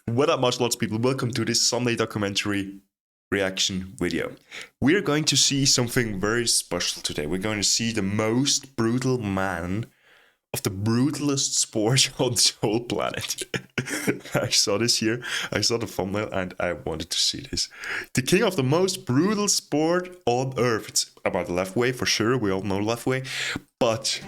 What up, martial arts people? Welcome to this Sunday documentary reaction video. We're going to see something very special today. We're going to see the most brutal man of the brutalest sport on the whole planet. I saw this here. I saw the thumbnail and I wanted to see this. The king of the most brutal sport on earth. It's about Lethway for sure. We all know Lethway. But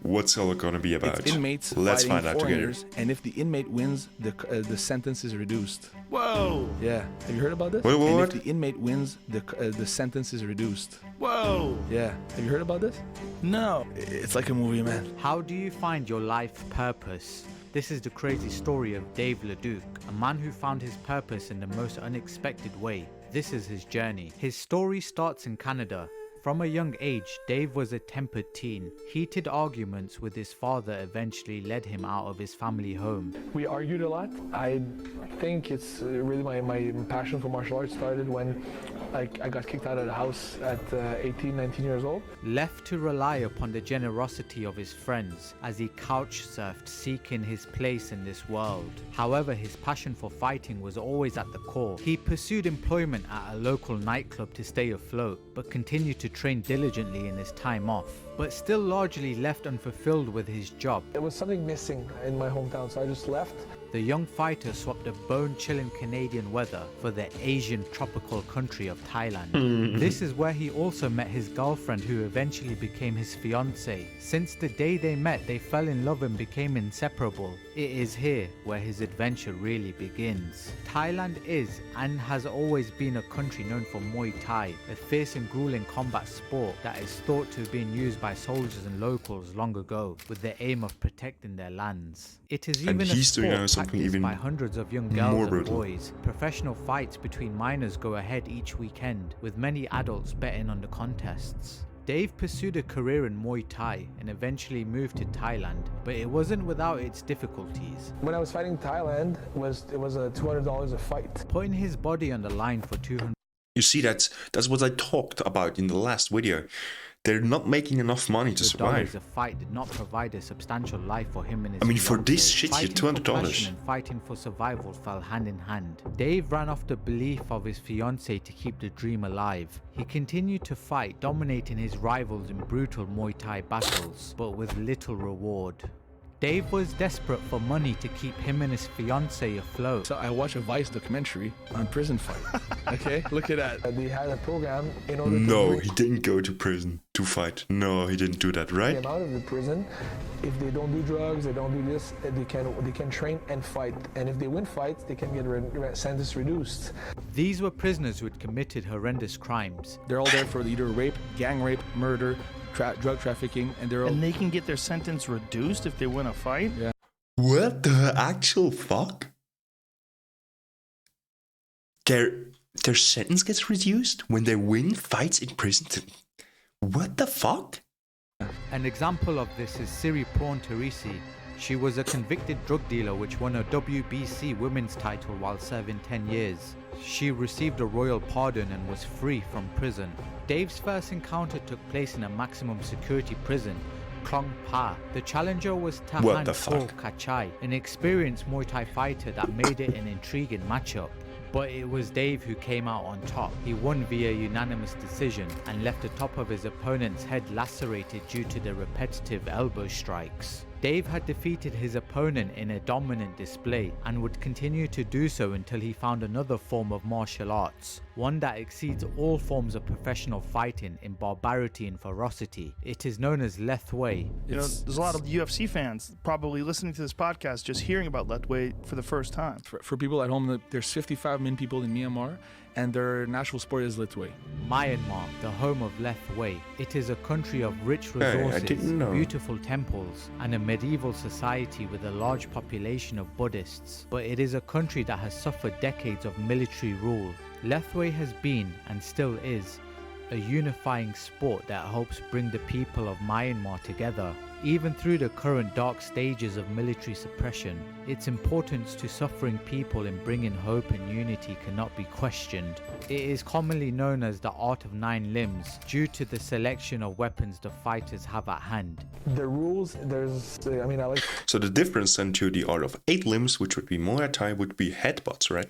what's it all going to be about? It's inmates Let's fighting find out together. and if the inmate wins, the sentence is reduced. Whoa! Yeah, have you heard about this? What? And if the inmate wins, the sentence is reduced. Whoa! Yeah, have you heard about this? No. It's like a movie, man. How do you find your life purpose? This is the crazy story of Dave Leduc, a man who found his purpose in the most unexpected way. This is his journey. His story starts in Canada. From a young age, Dave was a tempered teen. Heated arguments with his father eventually led him out of his family home. We argued a lot. I think it's really my passion for martial arts started when I got kicked out of the house at 18, 19 years old. Left to rely upon the generosity of his friends as he couch surfed seeking his place in this world. However, his passion for fighting was always at the core. He pursued employment at a local nightclub to stay afloat, but continued to train diligently in his time off, but still largely left unfulfilled with his job. There was something missing in my hometown, so I just left. The young fighter swapped the bone-chilling Canadian weather for the Asian tropical country of Thailand. This is where he also met his girlfriend, who eventually became his fiancée. Since the day they met, they fell in love and became inseparable. It is here where his adventure really begins. Thailand is and has always been a country known for Muay Thai, a fierce and grueling combat sport that is thought to have been used by soldiers and locals long ago with the aim of protecting their lands. It is even a sport practiced by hundreds of young girls and boys. Professional fights between minors go ahead each weekend, with many adults betting on the contests. Dave pursued a career in Muay Thai and eventually moved to Thailand, but it wasn't without its difficulties. When I was fighting Thailand, it was $200 a fight. Putting his body on the line for 200. You see, that's what I talked about in the last video. They're not making enough money to survive. A fight did not provide a substantial life for him and his I mean, for fiancée. this shit, you're Fighting for $200. passion and fighting for survival fell hand in hand. Dave ran off the belief of his fiancée to keep the dream alive. He continued to fight, dominating his rivals in brutal Muay Thai battles, but with little reward. Dave was desperate for money to keep him and his fiancée afloat. So I watched a Vice documentary on prison fight. Okay, look at that. They had a program in order to No, bring he didn't go to prison to fight. No, he didn't do that, right? them out of the prison. If they don't do drugs, they don't do this, they can train and fight. And if they win fights, they can get sentence reduced. These were prisoners who had committed horrendous crimes. They're all there for either rape, gang rape, murder, drug trafficking, and they're all... And they can get their sentence reduced if they win a fight? Yeah. What the actual fuck? Their sentence gets reduced when they win fights in prison? What the fuck? An example of this is Siri Prawn Teresi. She was a convicted drug dealer which won a WBC women's title while serving 10 years. She received a royal pardon and was free from prison. Dave's first encounter took place in a maximum security prison, Klong Pa. The challenger was Tahan Ko Kachai, an experienced Muay Thai fighter that made it an intriguing matchup. But it was Dave who came out on top. He won via unanimous decision and left the top of his opponent's head lacerated due to the repetitive elbow strikes. Dave had defeated his opponent in a dominant display and would continue to do so until he found another form of martial arts, one that exceeds all forms of professional fighting in barbarity and ferocity. It is known as Lethway. You know, there's a lot of UFC fans probably listening to this podcast just hearing about Lethway for the first time. For people at home, there's 55 million people in Myanmar, and their national sport is Lethway. Myanmar, the home of Lethway. It is a country of rich resources, beautiful temples, and a medieval society with a large population of Buddhists. But it is a country that has suffered decades of military rule. Lethway has been, and still is, a unifying sport that helps bring the people of Myanmar together. Even through the current dark stages of military suppression, its importance to suffering people in bringing hope and unity cannot be questioned. It is commonly known as the art of 9 limbs due to the selection of weapons the fighters have at hand. The rules, I like. So the difference then to the art of 8 limbs, which would be Muay Thai, would be headbutts, right?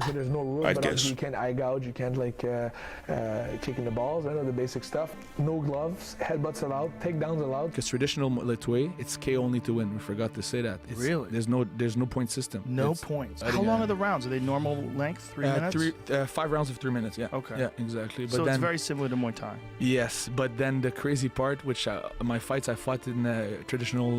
So there's no rules, I but guess. obviously you can't eye gouge, you can't kicking the balls, I know the basic stuff. No gloves, headbutts allowed, takedowns allowed. Because traditional Lethway, it's KO only to win. We forgot to say that. Really? There's no point system. No It's- points. I How think, long are the rounds? Are they normal length? 3 minutes? 5 rounds of 3 minutes. Yeah. Okay. Yeah, exactly. But So then it's very similar to Muay Thai. yes, but then the crazy part, which my fights I fought in traditional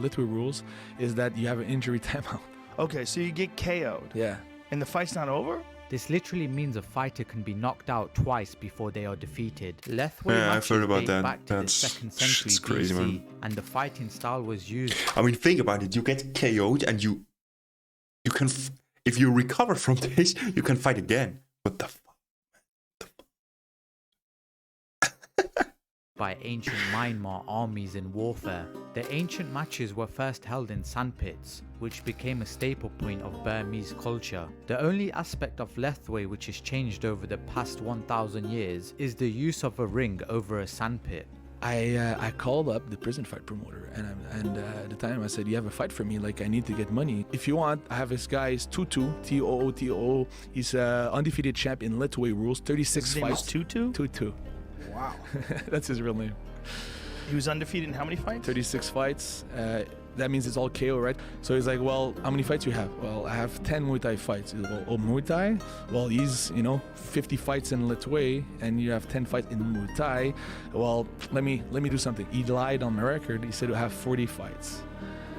Lethway rules, is that you have an injury timeout. Okay, so you get KO'd, Yeah. and the fight's not over? This literally means a fighter can be knocked out twice before they are defeated. Lethway Yeah, I've matches heard about date that. back to That's- the 2nd century it's crazy, BC, man. and the fighting style was used I mean, think about it. You get KO'd and you can, if you recover from this, you can fight again. What the fuck? by ancient Myanmar armies in warfare. The ancient matches were first held in sandpits, which became a staple point of Burmese culture. The only aspect of Lethway which has changed over the past 1,000 years is the use of a ring over a sandpit. I called up the prison fight promoter and at the time I said, you have a fight for me, like I need to get money. If you want, I have this guy, is Tutu, T-O-O-T-O. He's undefeated champ in Lethway rules, 36 His name was fights. Tutu? Tutu. Wow. That's his real name. He was undefeated in how many fights? 36 fights. That means it's all KO, right? So he's like, well, how many fights you have? Well, I have 10 Muay Thai fights. He's like, well, oh, Muay Thai? Well, he's, 50 fights in Lethway, and you have 10 fights in Muay Thai. Well, let me do something. He lied on the record. He said I have 40 fights.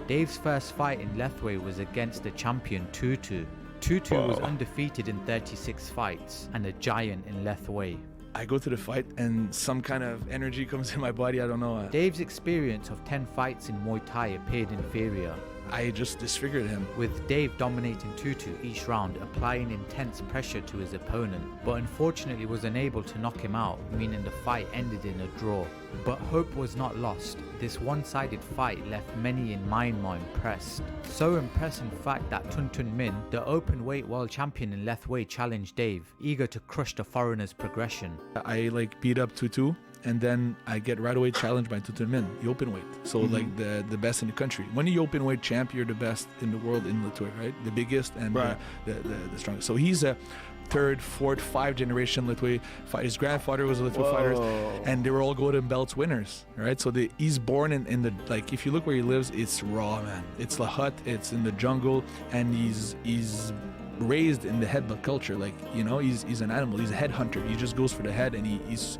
Dave's first fight in Lethway was against the champion Tutu. Tutu was undefeated in 36 fights and a giant in Lethway. I go to the fight and some kind of energy comes in my body. I don't know. Dave's experience of 10 fights in Muay Thai appeared inferior, I just disfigured him. with Dave dominating Tutu each round, applying intense pressure to his opponent, but unfortunately was unable to knock him out, meaning the fight ended in a draw. But hope was not lost. This one-sided fight left many in Myanmar impressed. So impressed in fact that Tuntun Min, the open weight world champion in Lethway, challenged Dave, eager to crush the foreigner's progression. I beat up Tutu, and then I get right away challenged by Tutu Min, the open weight. So the best in the country. When you open weight champ, you're the best in the world in Lethway, right? The biggest and Right. the strongest. So he's a 3rd, 4th, 5th generation Lethway fighter. His grandfather was a Lethway fighter, and they were all golden belts winners, right? So he's born in the, if you look where he lives, it's raw, man. It's the hut, it's in the jungle, and he's raised in the headbutt culture. He's an animal. He's a head hunter. He just goes for the head, and he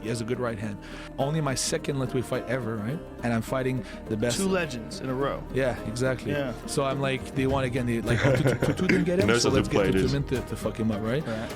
has a good right hand. Only my 2nd Lethway fight ever, right? And I'm fighting the best. 2 legends in a row. Yeah, exactly. Yeah. So I'm like, they want again. They Tutu didn't get him, knows so how to let's get play Tutu this. Min to fuck him up, right? Right.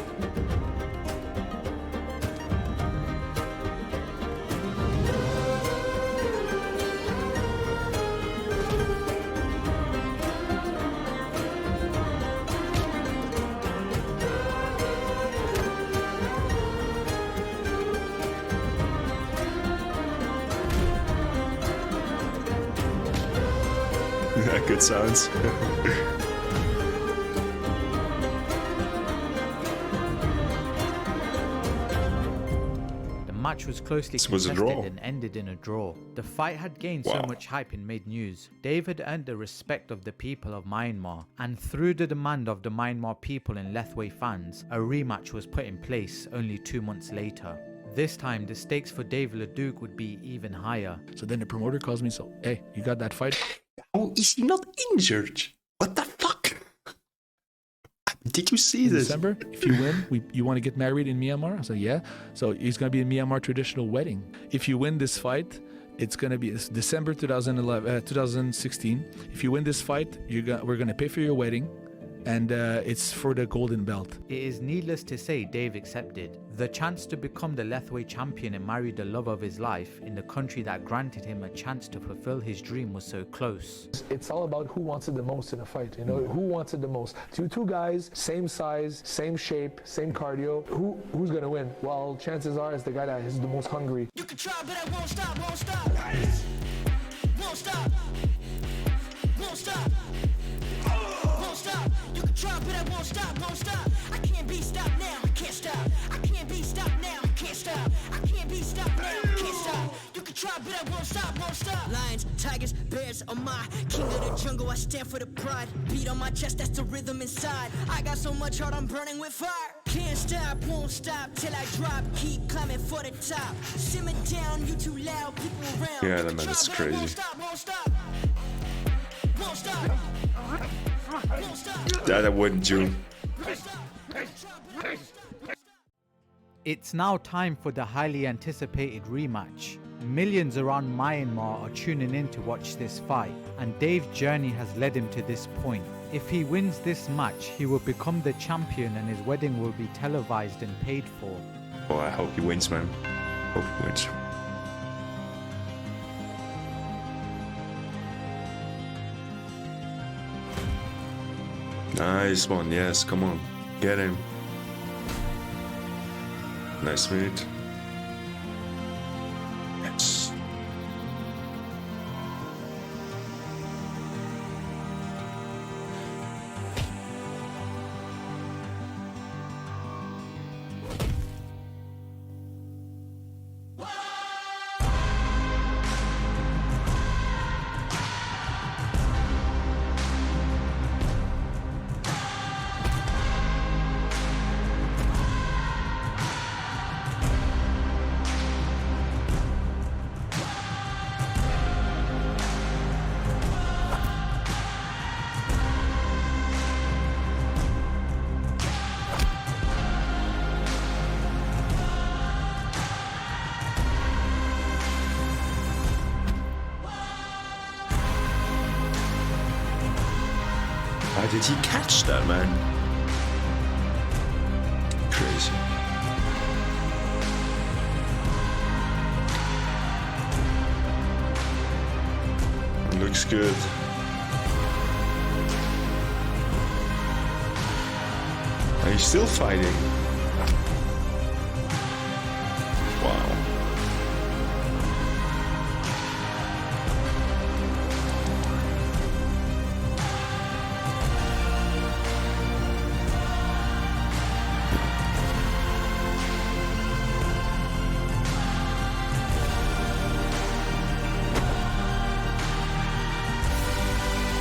Good sounds. The match was closely This was a contested draw. and ended in a draw. The fight had gained so Wow. much hype and made news. Dave had earned the respect of the people of Myanmar, and through the demand of the Myanmar people and Lethway fans, a rematch was put in place only 2 months later. This time, the stakes for Dave Leduc would be even higher. So then the promoter calls me. So, hey, you got that fight? How is he not injured? What the fuck? Did you see In this? December, if you win, you want to get married in Myanmar? I said, yeah. So it's going to be a Myanmar traditional wedding. If you win this fight, it's going to be December 2016. If you win this fight, we're going to pay for your wedding, and it's for the golden belt. It is needless to say Dave accepted. The chance to become the Lethway champion and marry the love of his life in the country that granted him a chance to fulfill his dream was so close. It's all about who wants it the most in a fight, you know, who wants it the most. Two guys, same size, same shape, same cardio. Who's gonna win? Well, chances are it's the guy that is the most hungry. You can try, but I won't stop, won't stop. Won't stop. Won't stop. Won't stop. You can try, but I won't stop, won't stop. I can't be stopped now, I can't stop. I can't be stopped now, I can't stop. I can't be stopped now, I can't stop. You can try, but I won't stop, won't stop. Lions, tigers, bears are my king of the jungle. I stand for the pride. Beat on my chest, that's the rhythm inside. I got so much heart, I'm burning with fire. Can't stop, won't stop till I drop. Keep climbing for the top. Simmer down, you too loud, people around. Yeah, that man is crazy. Won't stop, won't stop. Won't stop. Won't stop. That I wouldn't do. It's now time for the highly anticipated rematch. Millions around Myanmar are tuning in to watch this fight, and Dave's journey has led him to this point. If he wins this match, he will become the champion and his wedding will be televised and paid for. Oh, I hope he wins, man. Hope he wins. Nice one, yes, come on. Get him. Nice meet. Yes. How did he catch that, man? Crazy. Looks good. Are you still fighting? Wow.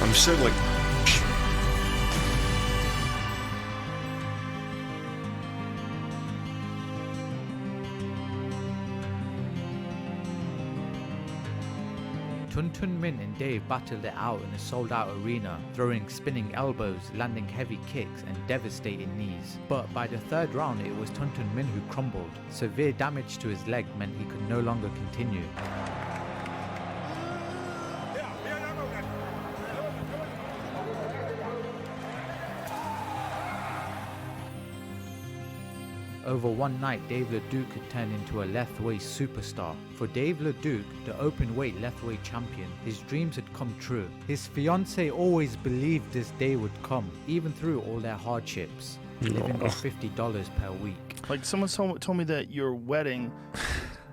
I'm so like. Min and Dave battled it out in a sold-out arena, throwing spinning elbows, landing heavy kicks and devastating knees. But by the third round it was Min who crumbled. Severe damage to his leg meant he could no longer continue. Over one night, Dave Leduc had turned into a Lethway superstar. For Dave Leduc, the open-weight Lethway champion, his dreams had come true. His fiancée always believed this day would come, even through all their hardships, living off $50 per week. Like someone told me that your wedding,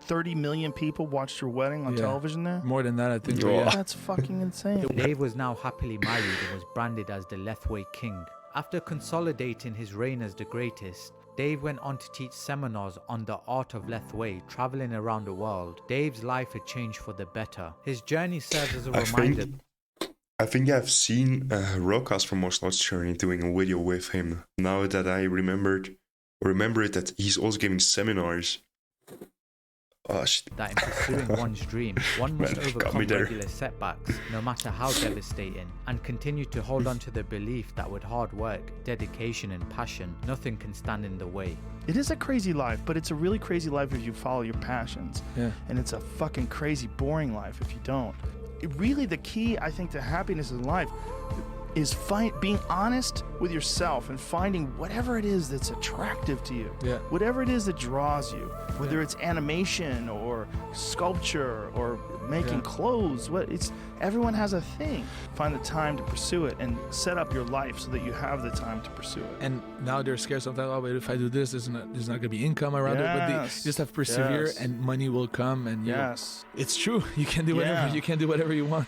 30 million people watched your wedding on television there? More than that, I think. Yeah. Yeah. That's fucking insane. Dave was now happily married and was branded as the Lethway King. After consolidating his reign as the greatest, Dave went on to teach seminars on the art of Lethway, traveling around the world. Dave's life had changed for the better. His journey serves as a reminder. I think I've seen Rokas from Martial Arts Journey doing a video with him. Now that I remember it that he's also giving seminars. Oh, shit. That in pursuing one's dream, one must Man, got me overcome there. regular setbacks, no matter how devastating, and continue to hold on to the belief that with hard work, dedication and passion, nothing can stand in the way. It is a crazy life, but it's a really crazy life if you follow your passions. Yeah. And it's a fucking crazy, boring life if you don't. Really, the key, I think, to happiness in life is being honest with yourself and finding whatever it is that's attractive to you. Yeah. Whatever it is that draws you, whether it's animation or sculpture or making clothes, everyone has a thing. Find the time to pursue it and set up your life so that you have the time to pursue it. And now they're scared sometimes. Oh, but if I do this, there's not going to be income around it. But you just have to persevere, and money will come. And it's true. You can do whatever. You can do whatever you want.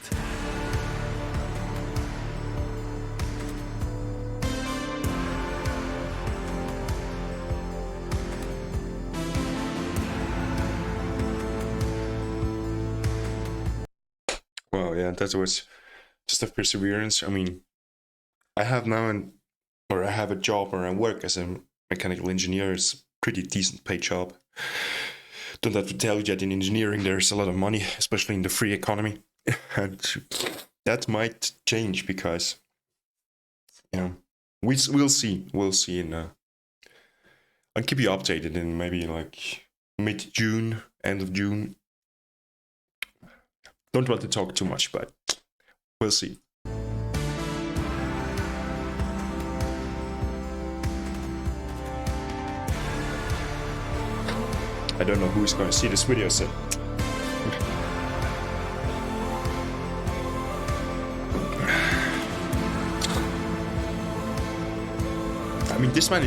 Well, yeah, that was just a perseverance. I mean, I have I have a job where I work as a mechanical engineer. It's a pretty decent paid job. Don't have to tell you that in engineering there's a lot of money, especially in the free economy. And that might change because, we'll see. We'll see. I'll keep you updated in maybe like mid-June, end of June. Don't want to talk too much, but we'll see. I don't know who's going to see this video, so... I mean, this man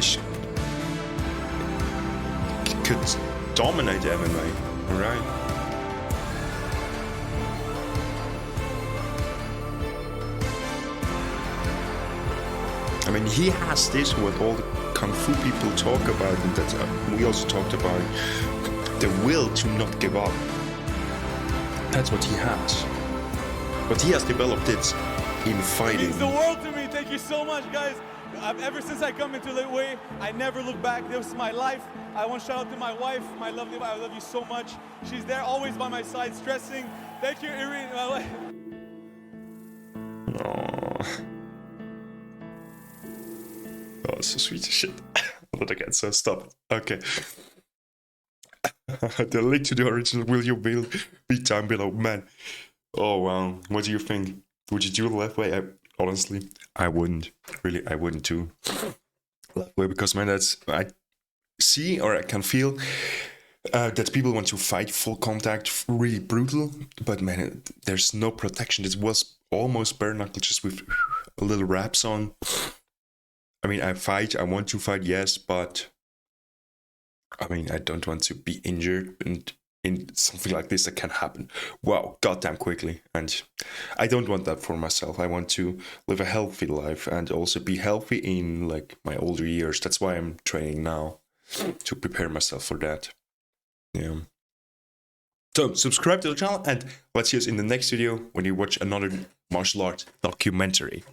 could dominate MMA, alright? I mean, he has this, what all the Kung Fu people talk about, and that we also talked about, the will to not give up. That's what he has. But he has developed it in fighting. It means the world to me. Thank you so much, guys. Ever since I come into Lethway, I never look back. This is my life. I want to shout out to my wife, my lovely wife. I love you so much. She's there, always by my side, stressing. Thank you, Irene, my wife. Aww. Oh, it's so sweet as shit. But again, so stop it. Okay. The link to the original video will be down below. Man. Oh, wow. What do you think? Would you do the Lethway? Honestly, I wouldn't. Really, I wouldn't do Lethway because, man, I see or I can feel that people want to fight full contact, really brutal. But, man, there's no protection. It was almost bare knuckle just with a little wraps on. I mean, I want to fight, yes, but I mean, I don't want to be injured, and in something like this that can happen, wow, goddamn quickly. And I don't want that for myself. I want to live a healthy life and also be healthy in like my older years. That's why I'm training now, to prepare myself for that. Yeah. So subscribe to the channel and let's see us in the next video when you watch another martial art documentary.